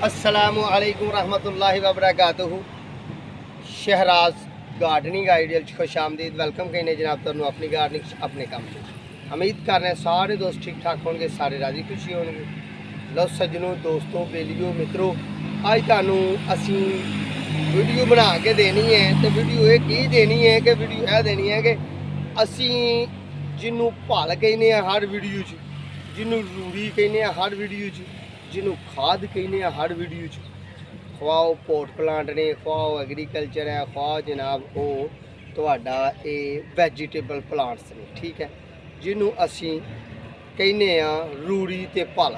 अस्सलामु अलैकुम रहमतुल्लाहि व बरकातुहू। शहराज गार्डनिंग आइडियल खुश आमदीद। वेलकम कहने जनाब तुहानू अपनी गार्डनिंग अपने काम में। उम्मीद कर रहे हैं सारे दोस्त ठीक ठाक होंगे, सारे राजी खुशी होंगे। लो सज्जनों, दोस्तों, बेलियो, मित्रों, अज तुहानू असी वीडियो बना के देनी है। तो वीडियो ये की देनी है कि वीडियो यह देनी है कि असी जिन्हों भल कहने हर वीडियो च, जिन्हों रूड़ी कहने हर वीडियो च, जिन्हों खाद कहने हर वीडियो च, खवाओ पोट प्लांट ने, खवाओ एग्रीकल्चर है, खवाओ जनाब वो तुहाडा ये वैजीटेबल प्लांट्स ने। ठीक है, जिन्हों असी कहने रूड़ी ते भल,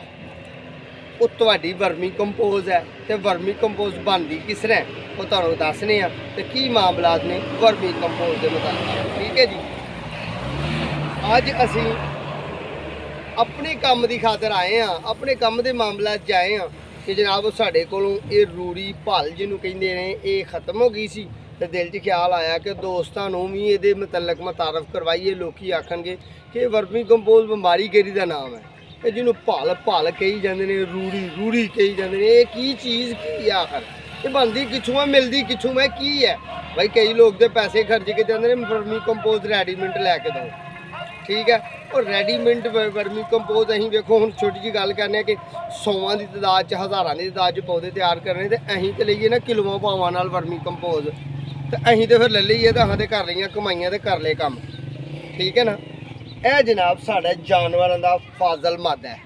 वो तुहाडी वर्मी कंपोज है। तो वर्मी कंपोज बनती किस तरह वो तुहानू दसने तो की मामलात ने वर्मी कंपोज के मुताबिक। ठीक है जी, अज असी अपने काम की खातर आए हैं, अपने काम के मामला च आए हैं कि जनाब साढ़े कोलों ये रूड़ी भल जिन्हों कहते हैं ये खत्म हो गई सी। तो दिल च ख्याल आया कि दोस्तों भी ये मतलब मुतारफ करवाइए। लोग आखणगे कि वर्मी कंपोज बीमारी केड़ी का नाम है, जिन्हों भल भल कही जाते हैं, रूड़ी रूड़ी कही जाते हैं। ये की चीज़ की आखिर ये बनती किछों है, मिलती किछों है, की है भाई। कई लोग तो पैसे खर्च के जाते हैं वर्मी कंपोज रेडीमेड लैके दो। ठीक है, और रेडीमेड वर्मी कंपोज अं वेखो हम छोटी जी गल करने कि 100 की तादाद च, हज़ारों की तादाद च पौधे तैयार करने, तो अं तो लीए ना किलोआं पावां नाल वर्मी कंपोज। तो अं तो फिर ले लीए तो अं तो कर लिया कमाइयां तो कर ले कम। ठीक है ना, यह जनाब साढ़े जानवरों का फाजल मद है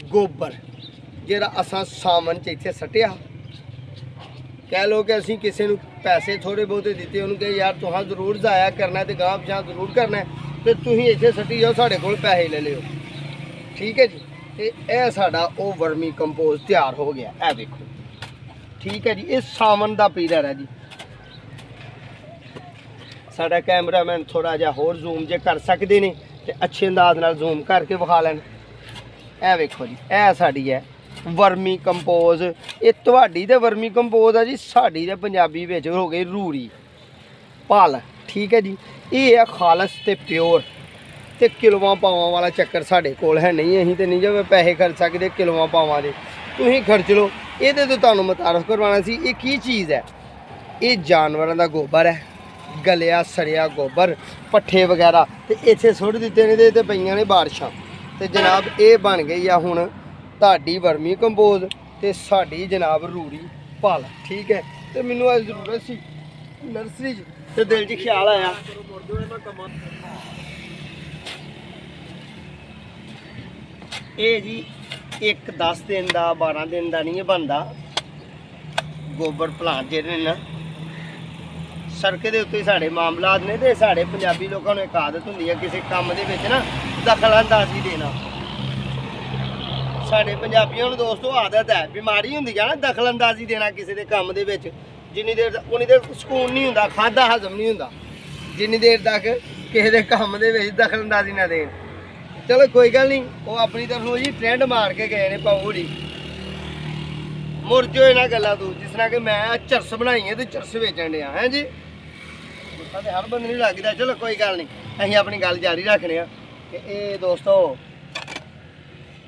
गोबर, जिहड़ा असां सामन च इत्थे सट्टिया। कह लो कि असीं किसी नूं पैसे थोड़े बहुते दिते, उन्होंने कहा यार तुहां जरूर जाया करना तो गांह पिछां जरूर करना है, तो तुसीं इत्थे सट्टी जाओ, साढ़े कोल पैसे ले लिओ। ठीक है जी, तो यह साडा वो वर्मी कंपोज तैयार हो गया। यह देखो, ठीक है जी, ये सावन का पीरियड है जी। साडा कैमरामैन थोड़ा जिहा होर जूम जे कर सकते हैं तो अच्छे अंदाज नाल जूम करके विखा लैन। यह वेखो जी, यह साडी है वर्मी कंपोज। ये तुहाडी ते वर्मी कंपोज है जी, साडी ते पंजाबी विच हो गई रूड़ी भल। ठीक है जी, ये है खालस ते प्योर। तो किलोआं पावां वाला चक्कर साढ़े कोल है नहीं। असीं तो नहीं जो पैसे खर्च सकते किलोआं पावां दे, तुसीं खर्च लो। ये तो तुहानू मुतारफ करवाना सी। ये की चीज़ है, ये जानवरों का गोबर है, गलिया सड़िया गोबर, पट्ठे वगैरह। तो इत्थे सुट दिते ने तो पईयां ने बारिशां, तो जनाब ये बन गई आ हुण तुहाडी वर्मी कंपोज ते साडी जनाब रूड़ी भल। ठीक है, तो मैनू अज जरूरत सी नर्सरी तो दिल च ख्याल आया ये जी एक 10 दिन का 12 दिन का नहीं बनता गोबर प्लांट जेह्ड़े ने सड़क के उत्ते साढ़े मामलात ने। तो साढ़े पंजाबी लोगों को एक आदत होंदी है किसी काम दे विच ना दखल अंदाजी देना। साढ़े पंजाबियों को दोस्तों आदत है, बीमारी होंदी है ना दखल अंदाजी देना किसी के काम दे विच। जिन्नी देर उन्नी देर सुकून नहीं होंदा, खादा हजम नहीं होंदा, जिन्नी देर तक किसी के काम दे विच दखल अंदाजी ना देन। चलो कोई गल नहीं, वो अपनी तरफों जी ट्रेंड मार के गए ने पाऊड़ी मुरजो इन्होंने गलों तू। जिस तरह कि मैं चरस बनाई है तो चरस बेचन दिया है जी, गुस्सा तो हर बंद नहीं लगता। चलो कोई गल नहीं, असीं अपनी गल जारी रखने कि ये दोस्तों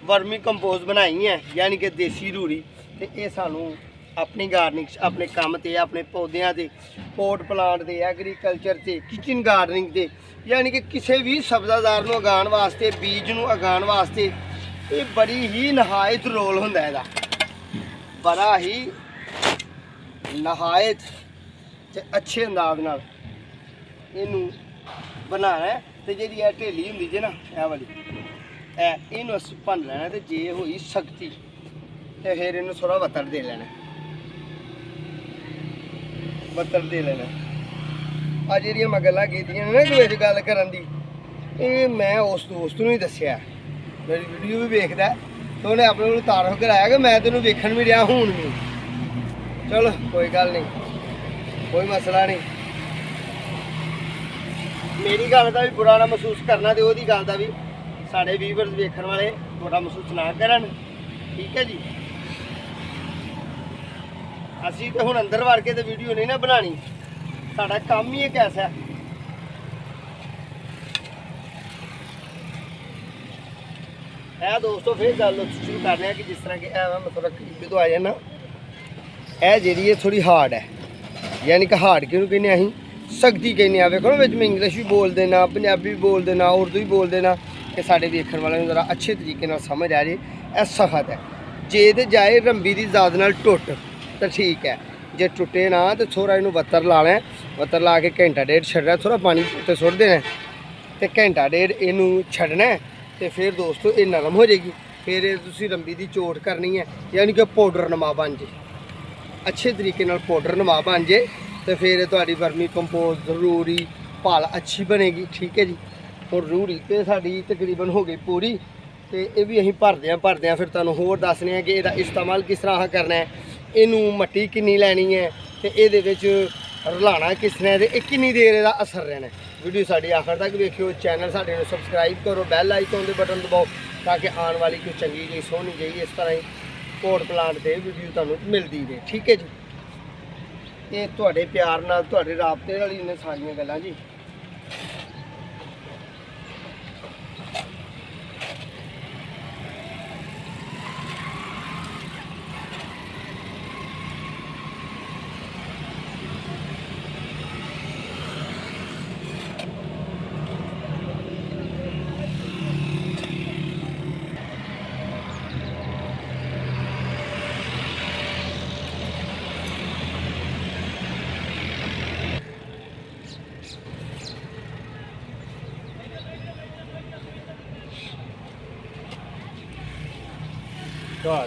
वर्मी कंपोज बनाई है यानी कि देसी रूड़ी। तो ये सानू अपनी गार्डनिंग अपने काम ते अपने पौधों से पोट प्लांट से एग्रीकल्चर से किचन गार्डनिंग से यानी कि किसी भी सब्जादार को उगाने वास्ते बीज को उगाने वास्ते ये बड़ी ही नहायत रोल होंदा है, बड़ा ही नहायत ते अच्छे अंदाज नाल इनू बनाना है। तो जी ढेली होंदी जे ना यह वाली इनू अस भन लेना, तो जे हुई सख्ती तो फिर इनू थोड़ा बत्तर दे लेना, बत्तर दे लेना। अज जी मैं गल्लां कीतियां ना कि गल करन दी, ये मैं उस दोस्त नूं ही दस्सिया, मेरी वीडियो भी वेखदा तो उन्हें अपने को तारफ कराया कि मैं तेनों वेखन भी रहा हूँ भी। चलो कोई गल नहीं, कोई मसला नहीं। मेरी गल का भी बुरा ना महसूस करना, तो वही गल का भी साढ़े व्यूअर्स वेखण वाले बुरा महसूस ना करन। ठीक है जी, असी तो हुण अंदर वड़ के तो वीडियो नहीं ना बनानी, साडा काम ही एक ऐसा है। है दोस्तों फिर गल शुरू कर रहे हैं कि जिस तरह कि मैं थोड़ा करीब तो आ जाना। ਇਹ ਜਿਹੜੀ ਹੈ ਥੋੜੀ ਹਾਰਡ ਹੈ, यानी कि हार्ड क्यों कहने अं सख्ती कहने वेखो ना मैं इंग्लिश भी बोल देना, पंजाबी भी बोल देना, उर्दू भी बोल देना कि साढ़े वेखण वाले जरा अच्छे तरीके नाल समझ आ जाए। यह सख्त है, जे तो जाए रंबी की ज़ाद नाल टुट तो ठीक है, जे टुटे ना तो थोड़ा इनू वत्तर लाना है, वत्तर ला के घंटा डेढ़ छड्डना, थोड़ा पानी उत्ते सुट देना तो घंटा डेढ़ इनू छड्डना तो फिर दोस्तों ये नरम हो जाएगी। फिर तुसी रंबी की चोट करनी है, यानी कि पाउडर नमा बन जाए, अच्छे तरीके नाल पाउडर नमा बन जाए तो फिर तुहाडी वर्मी कंपोस्ट रूड़ी पाल अच्छी बनेगी। ठीक है जी। और रूड़ी तो साडी तकरीबन हो गई पूरी, तो ये भी असीं भरदे फिर तुहानूं होर दसने हैं कि इहदा इस्तेमाल किस तरह करना है, इनू मट्टी किन्नी लैनी है तो इहदे विच रलाना किस ने, ते किन्नी देर इहदा असर रहना है। वीडियो साडी आखिर तक वेखियो, चैनल साडे नूं सबसक्राइब करो, बैल आइकन दे बटन दबाओ ताकि आने वाली कोई चंगी जी सोहनी जी इस तरह ही पोट प्लांट दे वीडियो तुहानूं मिलदी रहे। ठीक है जी। ये तुहाडे प्यार नाल तुहाडे राबते वाली ने सारियां गल्लां जी।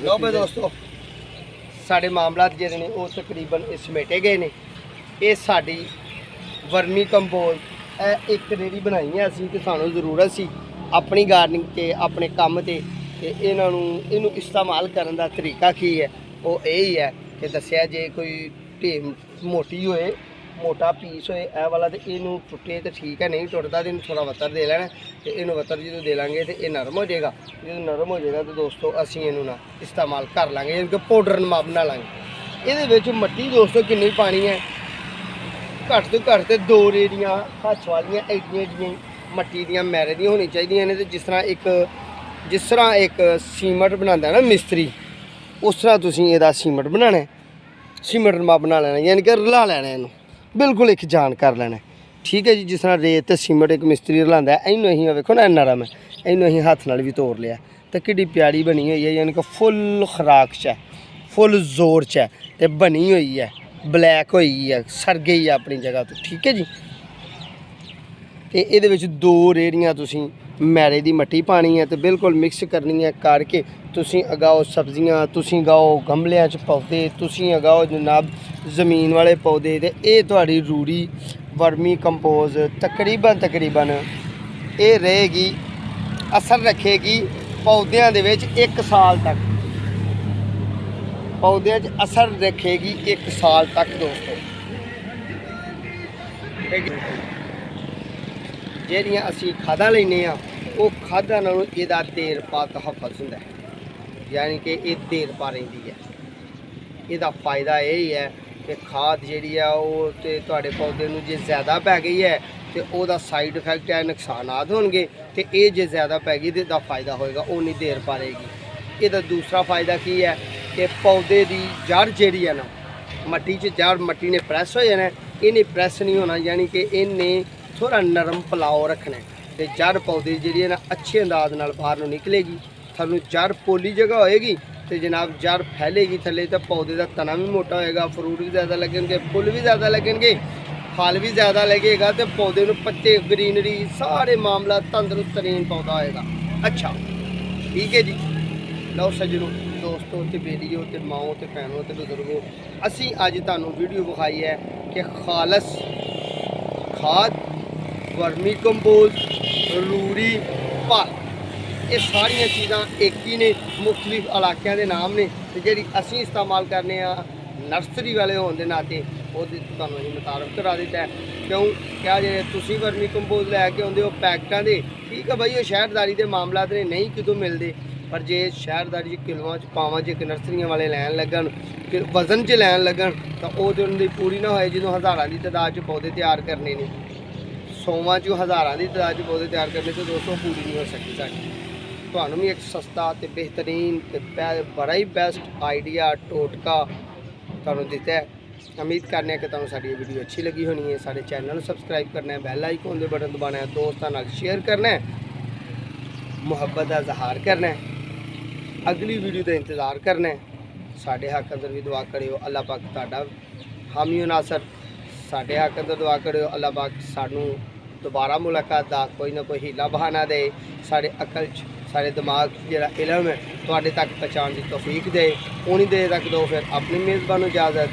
लो भाई दोस्तों, साढ़े मामला जिहड़े ने वो तकरीबन समेटे गए ने। ये साडी वर्मी कंपोस्ट एक रेडी बनाई है असीं कि सानूं जरूरत सी अपनी गार्डनिंग ते अपने काम ते इनू इस्तेमाल करने का तरीका की है वो यही है कि दस्या जे कोई ढेम मोटी होए, मोटा पीस होए ए वाला तो इनू टुटे तो ठीक है, नहीं टुटता तो थोड़ा वत्तर दे लेना, तो इनू वत्तर जो दे लेंगे तो ये नरम हो जाएगा। जो नरम हो जाएगा तो दोस्तों असी इनू ना इस्तेमाल कर लेंगे, इनके पाउडर नमा बना लेंगे। ये मट्टी दोस्तों किन्नी पानी है, घट तो घट तो 2 रेड़ियाँ हथ वालियाँ एडियां एडियां मट्टी दियां मैरे दी होनी चाहिए ने। तो जिस तरह एक सीमट बनाता है ना मिस्त्री, उस तरह तुसीं इहदा सीमट बनाना है, सीमट नमा बना लेना, यानी कि रला लेना इनू बिल्कुल एक जान कर लेना। ठीक है जी। जिस तरह रेत ते सीमट एक मिस्त्री रलांदा है, इनू असीं वेखो ना नरम है, इनू असीं हत्थ नाल भी तोड़ लिया तो किड्डी प्यारी बनी हुई है, यानी कि फुल खुराक च है, फुल जोर च है, ते बनी हुई है, ब्लैक होई है, सर गई है अपनी जगह तो। ठीक है जी। तो ये 2 रेड़ियाँ तुसीं मैरे दी मट्टी पानी है तो बिल्कुल मिक्स करनी है, करके तुसीं उगाओ सब्जियां, तुसीं उगाओ गमलियां च पौधे, तुसीं उगाओ जनाब ज़मीन वाले पौधे। तो ये तुहाडी रूड़ी वर्मी कंपोस्ट तकरीबन ये रहेगी, असर रखेगी पौधों के 1 साल तक, पौधे असर रखेगी 1 साल तक दोस्तों। ਜਿਹੜੀਆਂ ਅਸੀਂ ਖਾਦਾਂ ਲੈਂਦੇ ਆ ਉਹ ਖਾਦਾਂ ਨਾਲੋਂ ਇਹਦਾ ਦੇਰ ਪਾ ਤਹਫਜ਼ ਹੁੰਦਾ ਹੈ, ਯਾਨੀ ਕਿ ਇਹ ਦੇਰ ਪਾ ਰਹਿੰਦੀ ਹੈ। ਇਹਦਾ ਫਾਇਦਾ ਇਹ ਹੈ ਕਿ ਖਾਦ ਜਿਹੜੀ ਆ ਉਹ ਤੇ ਤੁਹਾਡੇ ਪੌਦੇ ਨੂੰ ਜੇ ਜ਼ਿਆਦਾ ਪੈ ਗਈ ਹੈ ਤੇ ਉਹਦਾ ਸਾਈਡ ਇਫੈਕਟ ਹੈ, ਨੁਕਸਾਨਾਤ ਹੋਣਗੇ, ਤੇ ਇਹ ਜੇ ਜ਼ਿਆਦਾ ਪੈ ਗਈ ਤੇ ਇਹਦਾ ਫਾਇਦਾ ਹੋਏਗਾ, ਉਹ ਨਹੀਂ ਦੇਰ ਪਾ ਰਹੇਗੀ। ਇਹਦਾ ਦੂਸਰਾ ਫਾਇਦਾ ਕੀ ਹੈ ਕਿ ਪੌਦੇ ਦੀ ਜੜ ਜਿਹੜੀ ਹੈ ਨਾ ਮੱਟੀ 'ਚ, ਜੜ ਮੱਟੀ ਨੇ ਪ੍ਰੈਸ ਹੋ ਜਾਣਾ, ਇਹਨੇ ਪ੍ਰੈਸ ਨਹੀਂ ਹੋਣਾ, ਯਾਨੀ ਕਿ ਇਹਨੇ थोड़ा नरम पलाव रखना है, तो जड़ पौधे जी है ना अच्छे अंदाज नाल बाहर नूं निकलेगी। थानू जड़ पोली जगह होएगी तो जनाब जड़ फैलेगी थले, तो पौधे का तना भी मोटा होएगा, फ्रूट भी ज़्यादा लगेंगे, फुल भी ज़्यादा लगेंगे, फल भी ज़्यादा लगेगा, तो पौधे नूं पत्ते ग्रीनरी सारे मामला तंदरुस्त तरीन पौधा होएगा। अच्छा ठीक है जी। लो सज्जनों दोस्तों ते बेलियो ते माओ ते भैनों ते बुजुर्गों, असी अज तुहानूं वीडियो विखाई है कि खालस खाद वर्मी कंपोस्ट रूड़ी पाल ये सारिया चीज़ां एक ही ने, मुख्तलिफ इलाकों के नाम ने, तो जी असी इस्तेमाल करने नर्सरी वाले होने के नाते वो तुहानूं असीं मुतारफ करा दिता है। क्यों क्या जे तुसीं वर्मी कंपोस्ट लैके आउंदे हो पैकटां दे, ठीक है बई, वो शहरदारी के मामला ने नहीं कितों मिलते, पर जे शहरदारी किलोआं च पावां च नर्सरियां वाले लैन लगन, वजन च लैन लगन, तो वो उन्होंने पूरी ना होए। जो हज़ारां की तादाद च पौधे तैयार करने ने, 100वां च हज़ारां की तादाद च पौधे तैयार करने, तो दोस्तों पूरी नहीं हो सकती साडी। तुहानूं भी एक सस्ता ते बेहतरीन ते बड़ा ही बेस्ट आइडिया टोटका ਤੁਹਾਨੂੰ ਦਿੱਤਾ है। उम्मीद करने कि तुहानू साडी वीडियो अच्छी लगी होनी है। साडे चैनल सबसक्राइब करना है, बैल आइकन दे बटन दबाना है, दोस्तां नाल शेयर करना है, मुहब्बत का इजहार करना है, अगली वीडियो का इंतज़ार करना है। साडे हक अंदर भी दुआ करियो, अल्लाह पाक तुहाडा हामी नासर। साडे हक अंदर दुआ करियो, अल्लाह पाक सानू दोबारा मुलाकात का कोई ना कोई हीला बहाना दे, साडे अकल च सारे दिमाग जरा इलम है तुहाडे तक पहुँचाने की तौफीक दे। उन्हीं देर तक दो फिर अपनी मेज़बान इजाज़त।